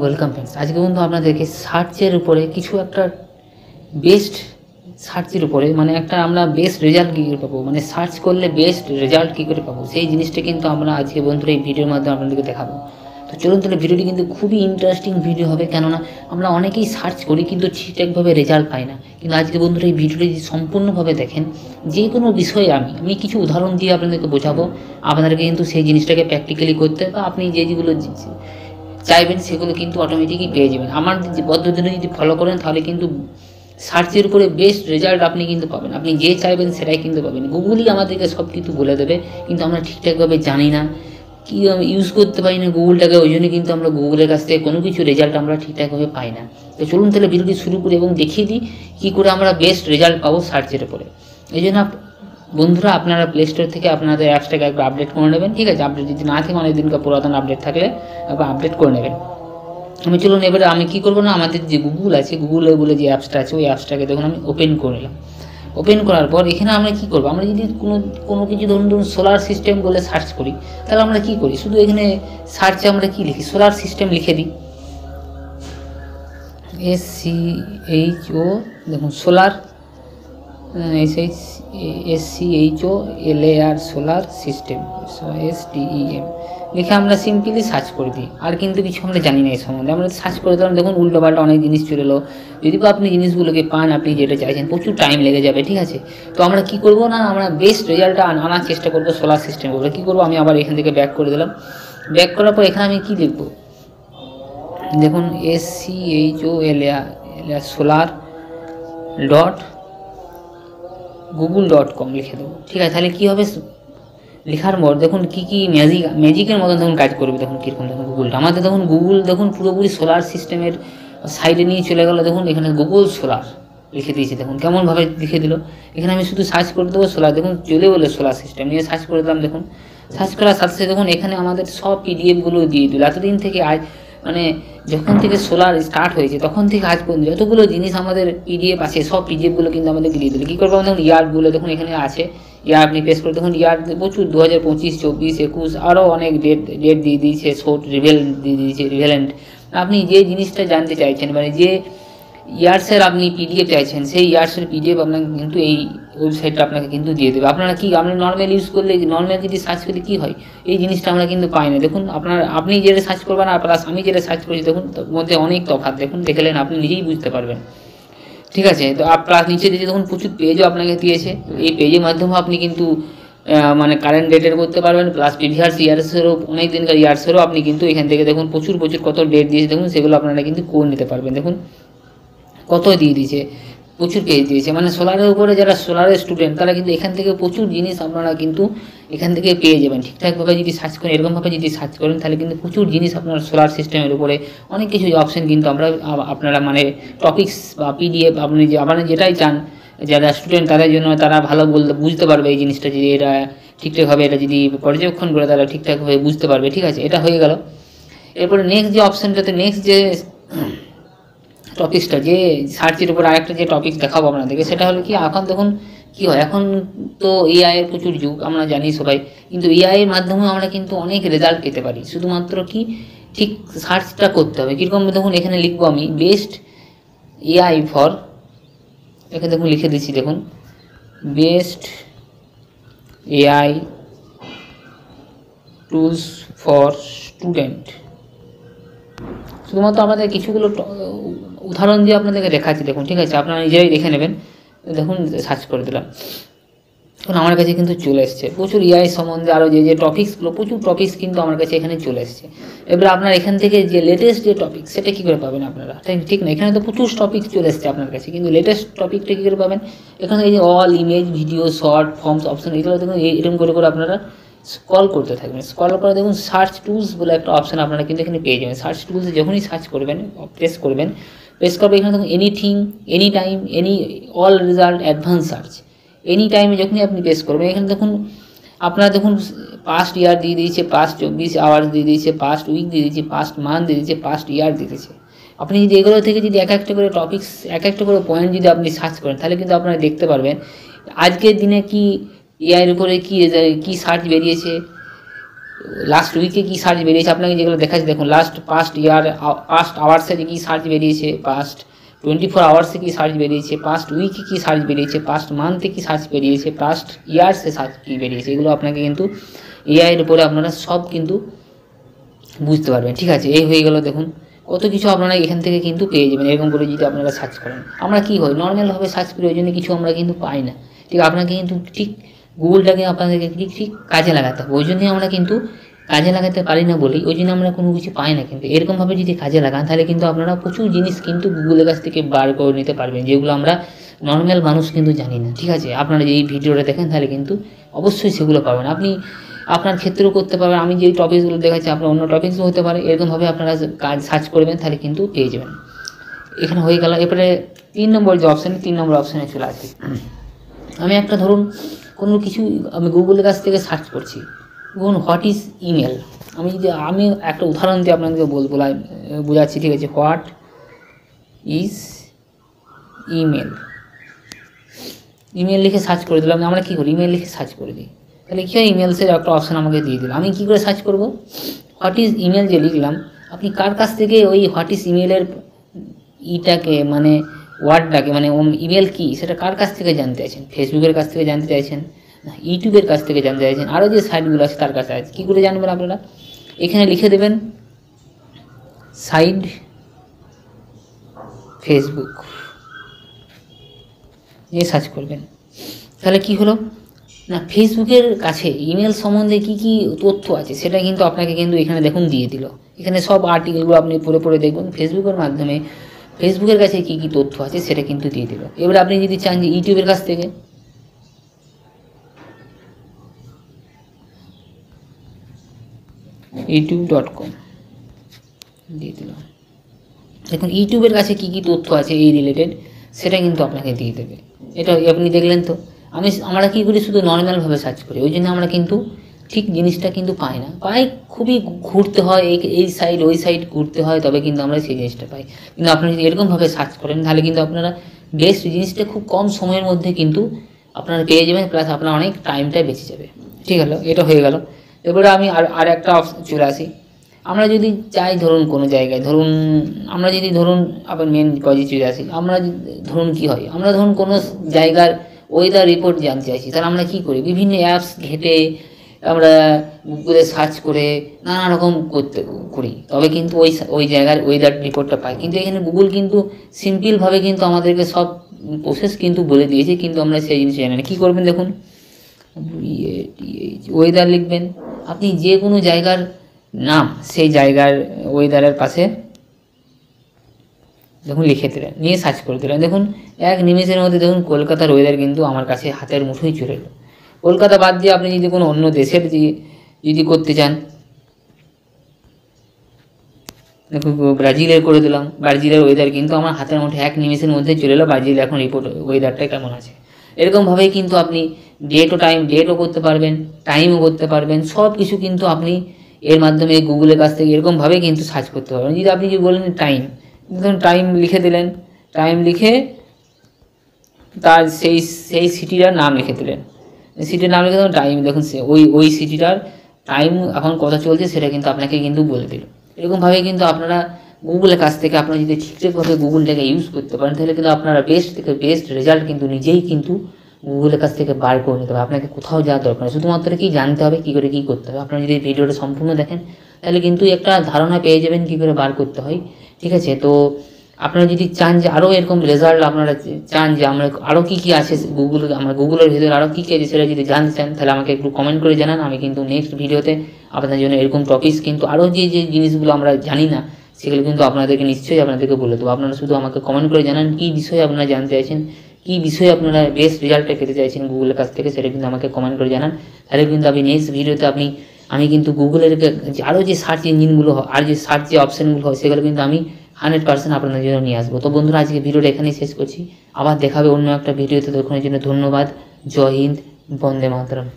Welcome friends. আজকে বন্ধু আপনাদেরকে সার্চের উপরে কিছু একটা বেস্ট সার্চের উপরে মানে একটা আমরা বেস্ট রেজাল্ট কী করে পাবো, মানে সার্চ করলে বেস্ট রেজাল্ট কী করে পাবো সেই জিনিসটা কিন্তু আমরা আজকে বন্ধুরা এই ভিডিওর মাধ্যমে আপনাদেরকে দেখাবো। তো চলুন তাহলে ভিডিওটি কিন্তু খুবই ইন্টারেস্টিং ভিডিও হবে, কেননা আমরা অনেকেই সার্চ করি কিন্তু ঠিকঠাকভাবে রেজাল্ট পাই না। কিন্তু আজকে বন্ধুরা এই ভিডিওটি যদি সম্পূর্ণভাবে দেখেন, যে কোনো বিষয়ে আমি কিছু উদাহরণ দিয়ে আপনাদেরকে বোঝাবো, আপনাদেরকে কিন্তু সেই জিনিসটাকে প্র্যাকটিক্যালি করতে বা আপনি যেগুলো চাইবেন সেগুলো কিন্তু অটোমেটিকই পেয়ে যাবেন। আমার যে পদ্ধতিটা যদি ফলো করেন তাহলে কিন্তু সার্চের উপরে বেস্ট রেজাল্ট আপনি কিন্তু পাবেন। আপনি যে চাইবেন সেটাই কিন্তু পাবেন। গুগলই আমাদেরকে সব কিছু বলে দেবে, কিন্তু আমরা ঠিকঠাকভাবে জানি না, কি ইউজ করতে পারি না গুগলটাকে, ওই জন্য কিন্তু আমরা গুগলের কাছ থেকে কোনো কিছু রেজাল্ট আমরা ঠিকঠাকভাবে পাই না। তো চলুন তাহলে ভিডিওটি শুরু করি এবং দেখিয়ে দিই কী করে আমরা বেস্ট রেজাল্ট পাবো সার্চের উপরে। এই জন্য বন্ধুরা আপনারা প্লে স্টোর থেকে আপনাদের অ্যাপসটাকে একবার আপডেট করে নেবেন, ঠিক আছে? আপডেট যদি না থাকে অনেক দিনকার পুরাতন আপডেট থাকলে একবার আপডেট করে নেবেন। চলুন এবারে আমি কী করবো না, আমাদের যে গুগল আছে, গুগলে বলে যে অ্যাপসটা আছে, ওই অ্যাপসটাকে দেখুন আমি ওপেন করে নিলাম। ওপেন করার পর এখানে আমরা কী করবো, আমরা যদি কোনো কিছু ধরুন সোলার সিস্টেম বলে সার্চ করি, তাহলে আমরা কী করি, শুধু এখানে সার্চে আমরা কী লিখি, সোলার সিস্টেম লিখে দিই। SCHO দেখুন solar, SCHOLAR solar system, STEM লিখে আমরা সিম্পলি সার্চ করে দিই। আর কিন্তু কিছু আমরা জানি না এই সম্বন্ধে, আমরা সার্চ করে দিলাম, দেখুন উল্টোপাল্টা অনেক জিনিস চলে এলো। যদি বা আপনি জিনিসগুলোকে পান, আপনি যেটা চাইছেন, প্রচুর টাইম লেগে যাবে, ঠিক আছে? তো আমরা কী করবো না, আমরা বেস্ট রেজাল্টটা আনার চেষ্টা করবো সোলার সিস্টেম করবো। কী করবো, আমি আবার এখান থেকে ব্যাক করে দিলাম। ব্যাক করার পর এখানে আমি কী লিখবো, দেখুন SCHOLAR সোলার google.com লিখে দেবো, ঠিক আছে? তাহলে কী হবে, লেখার পর দেখুন কী ম্যাজিকের মতন দেখুন কাজ করবে। দেখুন কীরকম, দেখুন গুগলটা আমাদের, দেখুন গুগল দেখুন পুরোপুরি সোলার সিস্টেমের সাইডে নিয়ে চলে গেল। দেখুন এখানে গুগল সোলার লিখে দিয়েছে, দেখুন কেমনভাবে লিখে দিল। এখানে আমি শুধু সার্চ করে দেবো সোলার, দেখুন চলে বলে সোলার সিস্টেম নিয়ে সার্চ করে দিলাম। দেখুন সার্চ করার সাথে সাথে দেখুন এখানে আমাদের সব পিডিএফগুলো দিয়ে দিল। এতদিন থেকে আজ মানে যখন থেকে সোলার স্টার্ট হয়েছে তখন থেকে আজ পর্যন্ত যতগুলো জিনিস আমাদের পিডিএফ আছে, সব পিডিএফগুলো কিন্তু আমাদেরকে দিয়ে দিল। কী করবো, দেখুন ইয়ারগুলো দেখুন এখানে আছে, ইয়ার আপনি প্রেস করে দেখুন, ইয়ার প্রচুর 2025, 24, 21 আরও অনেক ডেট দিয়ে দিয়েছে, শর্ট রিভেলেন্ট দিয়ে দিয়েছে, রিভেলেন্ট। আপনি যে জিনিসটা জানতে চাইছেন, মানে যে ইয়ার্সের আপনি পিডিএফ চাইছেন, সেই ইয়ার্সের পিডিএফ আপনাকে কিন্তু এই ওয়েবসাইটটা আপনাকে কিন্তু দিয়ে দেবে। আপনারা কি আপনি নর্মাল ইউজ করলে, নর্মাল যদি সার্চ করলে কী হয়, এই জিনিসটা আমরা কিন্তু পাই না। দেখুন আপনি যেটা সার্চ করবেন আর প্লাস আমি যেটা সার্চ করছি, দেখুন তার মধ্যে অনেক তফাৎ। দেখুন দেখলেন, আপনি নিজেই বুঝতে পারবেন, ঠিক আছে? তো প্লাস নিচে দিয়েছে দেখুন প্রচুর পেজও আপনাকে দিয়েছে। এই পেজের মাধ্যমে আপনি কিন্তু মানে কারেন্ট ডেটের করতে পারবেন, প্লাস প্রিভিয়াস ইয়ার্সেরও, অনেক দিনকার ইয়ার্সেরও আপনি কিন্তু এখান থেকে দেখুন প্রচুর কত ডেট দিয়েছে, দেখুন সেগুলো আপনারা কিন্তু করে নিতে পারবেন। দেখুন কত দিয়ে দিয়েছে, প্রচুর পেজ দিয়েছে। মানে সোলারের উপরে যারা সোলারের স্টুডেন্ট তারা কিন্তু এখান থেকে প্রচুর জিনিস আপনারা কিন্তু এখান থেকে পেয়ে যাবেন। ঠিকঠাকভাবে যদি সার্চ করেন, এরকমভাবে যদি সার্চ করেন, তাহলে কিন্তু প্রচুর জিনিস আপনার সোলার সিস্টেমের উপরে অনেক কিছু অপশান কিন্তু আপনারা মানে টপিক্স বা পিডিএফ আপনি যেটাই চান, যারা স্টুডেন্ট তাদের জন্য, তারা ভালো বুঝতে পারবে এই জিনিসটা, যদি এটা ঠিকঠাকভাবে এটা যদি পর্যবেক্ষণ করে তারা ঠিকঠাকভাবে বুঝতে পারবে, ঠিক আছে? এটা হয়ে গেল। এরপরে নেক্সট যে অপশানটাতে, নেক্সট যে টপিক্সটা, যে সার্চের উপর আরেকটা যে টপিক দেখাবো আপনাদেরকে, সেটা হলো কি, এখন দেখুন কী হয়, এখন তো এআইয়ের প্রচুর যুগ, আমরা জানি সবাই, কিন্তু এআইয়ের মাধ্যমে আমরা কিন্তু অনেক রেজাল্ট পেতে পারি। শুধুমাত্র কি ঠিক সার্চটা করতে হবে। কীরকম, দেখুন এখানে লিখবো আমি বেস্ট এআই ফর, এখানে দেখুন লিখে দিচ্ছি, দেখুন best AI tools for student. শুধুমাত্র আমাদের কিছুগুলো উদাহরণ দিয়ে আপনাদেরকে দেখাচ্ছি, দেখুন, ঠিক আছে? আপনারা নিজেরাই দেখে নেবেন। দেখুন সার্চ করে দিলাম, এখন আমার কাছে কিন্তু চলে এসছে প্রচুর এআই সম্বন্ধে আরও যে টপিক্সগুলো, প্রচুর টপিক্স কিন্তু আমার কাছে এখানে চলে এসছে। এবার আপনার এখান থেকে যে লেটেস্ট যে টপিক, সেটা কী করে পাবেন আপনারা, ঠিক না? এখানে তো প্রচুর টপিক চলে এসছে আপনার কাছে, কিন্তু লেটেস্ট টপিকটা কী করে পাবেন, এখানে এই যে all image, video, short, forms option, এগুলো দেখুন এরকম করে আপনারা স্ক্রল করতে থাকবেন। স্ক্রল করে দেখুন সার্চ টুলস বলে একটা অপশান আপনারা কিন্তু এখানে পেয়ে যাবেন। সার্চ টুলসে যখনই সার্চ করবেন, প্রেস করবেন, এখানে দেখুন anything, any time, all result, advance search. Any টাইমে যখনই আপনি প্রেস করবেন, এখানে দেখুন আপনারা দেখুন পাস্ট ইয়ার দিয়ে দিয়েছে, পাস্ট 24 আওয়ার্স দিয়ে দিয়েছে, পাস্ট উইক দিয়ে দিয়েছে, পাস্ট মান্থ দিয়ে দিয়েছে, পাস্ট ইয়ার দিয়ে দিয়েছে। আপনি যদি এগুলো থেকে যদি এক একটা করে টপিক্স, এক একটা করে পয়েন্ট যদি আপনি সার্চ করেন, তাহলে কিন্তু আপনারা দেখতে পারবেন আজকের দিনে কি এআইয়ের উপরে কি সার্চ বেরিয়েছে, লাস্ট উইকে কী সার্চ বেরিয়েছে আপনাকে যেগুলো দেখাচ্ছে, দেখুন পাস্ট আওয়ার্সে কী সার্চ বেরিয়েছে, পাস্ট 24 আওয়ার্সে কী সার্চ বেরিয়েছে, পাস্ট উইকে কী সার্চ বেরিয়েছে, পাস্ট মান্থে কী সার্চ বেরিয়েছে, পাস্ট ইয়ার্সে সার্চ কী বেরিয়েছে, এগুলো আপনাকে কিন্তু এআইয়ের উপরে আপনারা সব কিন্তু বুঝতে পারবেন। ঠিক আছে, এই হয়ে গেল। দেখুন কত কিছু আপনারা এখান থেকে কিন্তু পেয়ে যাবেন এরকম করে যদি আপনারা সার্চ করেন। আমরা কী হয় নর্মালভাবে সার্চ করি, ওই জন্য কিছু আমরা কিন্তু পাই না। ঠিক আপনাকে কিন্তু ঠিক গুগলটাকে আপনাদেরকে ঠিক কাজে লাগাতে হবে, ওই জন্যই আমরা কিন্তু কাজে লাগাতে পারি না বলি, ওই জন্য আমরা কোনো কিছু পাই না। কিন্তু এরকমভাবে যদি কাজে লাগান তাহলে কিন্তু আপনারা প্রচুর জিনিস কিন্তু গুগলের কাছ থেকে বার করে নিতে পারবেন, যেগুলো আমরা নর্মাল মানুষ কিন্তু জানি না। ঠিক আছে, আপনারা যে এই ভিডিওটা দেখেন তাহলে কিন্তু অবশ্যই সেগুলো পাবেন, আপনি আপনার ক্ষেত্রেও করতে পারবেন। আমি যে টপিকসগুলো দেখাচ্ছি আপনার অন্য টপিকসও হতে পারে, এরকমভাবে আপনারা কাজ সার্চ করবেন তাহলে কিন্তু পেয়ে যাবেন। এখানে হয়ে গেল। এরপরে 3 নম্বর যে অপশান, 3 নম্বর অপশানে চলে আসি। আমি একটা ধরুন কোনো কিছু আমি গুগলের কাছ থেকে সার্চ করছি, ধরুন হোয়াট ইজ ইমেল। আমি একটা উদাহরণ দিয়ে আপনাদেরকে বোঝাচ্ছি। ঠিক আছে, হোয়াট ইজ ইমেল লিখে সার্চ করে দিলাম। আমরা কী করি ইমেল লিখে সার্চ করে দিই, তাহলে কী হয় ইমেলসের একটা অপশান আমাকে দিয়ে দিল। আমি কী করে সার্চ করব, হোয়াট ইজ ইমেল যে লিখলাম, আপনি কার কাছ থেকে ওই হোয়াট ইজ ইমেলের মানে ওয়ার্ডটাকে মানে ইমেল কি সেটা কার কাছ থেকে জানতে চাইছেন? ফেসবুকের কাছ থেকে জানতে চাইছেন, না ইউটিউবের কাছ থেকে জানতে চাইছেন, আরও যে সাইটগুলো আছে তার কাছে আছে। কী করে জানবেন আপনারা? এখানে লিখে দেবেন সাইড ফেসবুক, নিয়ে সার্চ করবেন। তাহলে কি হলো না, ফেসবুকের কাছে ইমেল সম্বন্ধে কি কি তথ্য আছে সেটা কিন্তু আপনাকে কিন্তু এখানে দেখুন দিয়ে দিল। এখানে সব আর্টিকেলগুলো আপনি পড়ে দেখবেন ফেসবুকের মাধ্যমে ফেসবুকের কাছে কি কি তথ্য আছে সেটা কিন্তু দিয়ে দিল। এবারে আপনি যদি চান যে ইউটিউবের কাছ থেকে, youtube.com দিয়ে দিল। দেখুন ইউটিউবের কাছে কি কি তথ্য আছে এই রিলেটেড সেটা কিন্তু আপনাকে দিয়ে দেবে। এটা আপনি দেখলেন তো। আমরা কী করি শুধু নর্মালভাবে সার্চ করি, ওই জন্য আমরা কিন্তু ঠিক জিনিসটা কিন্তু পাই না, খুবই ঘুরতে হয়, এই সাইড ওই সাইড ঘুরতে হয়, তবে কিন্তু আমরা সেই জিনিসটা পাই। কিন্তু আপনি যদি এরকমভাবে সার্চ করেন তাহলে কিন্তু আপনারা বেস্ট জিনিসটা খুব কম সময়ের মধ্যে কিন্তু আপনারা পেয়ে যাবেন, প্লাস আপনার অনেক টাইমটা বেঁচে যাবে। ঠিক হলো, এটা হয়ে গেল। এবারে আমি আর একটা অপশন চলে আসি। আমরা যদি চাই ধরুন কোনো জায়গায় আমরা যদি আবার মেন পজিটিভ চলে আসি, আমরা ধরুন কী হয়, আমরা ধরুন কোনো জায়গার ওয়েদার রিপোর্ট জানতে চাইছি, তাহলে আমরা কী করি বিভিন্ন অ্যাপস ঘেঁটে আমরা গুগলে সার্চ করে নানা রকম করি, তবে কিন্তু ওই জায়গার ওয়েদার রিপোর্টটা পাই। কিন্তু এখানে গুগল কিন্তু সিম্পলভাবে কিন্তু আমাদেরকে সব প্রসেস কিন্তু বলে দিয়েছে, কিন্তু আমরা সেই জিনিস জানি না। কী করবেন দেখুন, ওয়েদার লিখবেন, আপনি যে কোনো জায়গার নাম সেই জায়গার ওয়েদারের পাশে দেখুন লিখে দিলেন, নিয়ে সার্চ করে দিলেন। দেখুন এক নিমেষের মধ্যে দেখুন কলকাতার ওয়েদার কিন্তু আমার কাছে হাতের মুঠোয় চলে এলো। কলকাতা বাদ দিয়ে আপনি যদি কোনো অন্য দেশের যদি করতে চান, দেখুন ব্রাজিলের করে দিলাম, ব্রাজিলের ওয়েদার কিন্তু আমার হাতের মুঠে এক নিমেষের মধ্যে চলে এলো, ব্রাজিল এখন রিপোর্ট ওয়েদারটা কেমন আছে। এরকমভাবেই কিন্তু আপনি ডেটও করতে পারবেন, টাইমও করতে পারবেন, সব কিছু কিন্তু আপনি এর মাধ্যমে গুগলের কাছ থেকে এরকমভাবে কিন্তু সার্চ করতে পারবেন। যদি আপনি যদি বলেন ধরুন টাইম লিখে দিলেন, টাইম লিখে তার সেই সিটিটার নাম লিখে দিলেন, সিটির নাম লিখে দেবেন টাইম, দেখুন ওই সিটিটার টাইম এখন কত চলছে সেটা কিন্তু আপনাকে কিন্তু বলে দিল। এরকমভাবে কিন্তু আপনারা গুগলের কাছ থেকে আপনারা যদি ঠিকঠাকভাবে গুগলটাকে ইউজ করতে পারেন তাহলে কিন্তু আপনারা বেস্ট থেকে বেস্ট রেজাল্ট কিন্তু নিজেই কিন্তু গুগলের কাছ থেকে বার করে নিতে হবে। আপনাকে কোথাও যাওয়ার দরকার নেই, শুধুমাত্র কি জানতে হবে কী করে কী করতে হবে। আপনারা যদি ভিডিওটা সম্পূর্ণ দেখেন তাহলে কিন্তু একটা ধারণা পেয়ে যাবেন কী করে বার করতে হয়। ঠিক আছে, তো আপনারা যদি চান যে আরও এরকম রেজাল্ট আপনারা চান যে আমরা আরও কী কী আছে গুগলের ভিতরে আরও কী কী আছে সেটা যদি জানতে চান তাহলে আমাকে একটু কমেন্ট করে জানান। আমি কিন্তু নেক্সট ভিডিওতে আপনাদের জন্য এরকম টপিকস কিন্তু আরও যে জিনিসগুলো আমরা জানি না সেগুলো কিন্তু আপনাদেরকে নিশ্চয়ই আপনাদেরকে বলে দেবো। আপনারা শুধু আমাকে কমেন্ট করে জানান কী বিষয়ে আপনারা জানতে চাইছেন, কী বিষয়ে আপনারা বেস্ট রেজাল্টটা পেতে চাইছেন গুগলের কাছ থেকে, সেটা কিন্তু আমাকে কমেন্ট করে জানান। তাহলে কিন্তু আপনি নেক্সট ভিডিওতে আমি কিন্তু গুগলের আরও যে সার্চ ইঞ্জিনগুলো হয় আর যে সার্চ যে অপশানগুলো হয় সেগুলো কিন্তু আমি 100% আপনাদের জন্য নিয়ে আসবো। তো বন্ধুরা আজকে ভিডিওটা এখানেই শেষ করছি, আবার দেখাবে অন্য একটা ভিডিওতে। ততক্ষণের জন্য ধন্যবাদ। জয় হিন্দ, বন্দে মাতরম।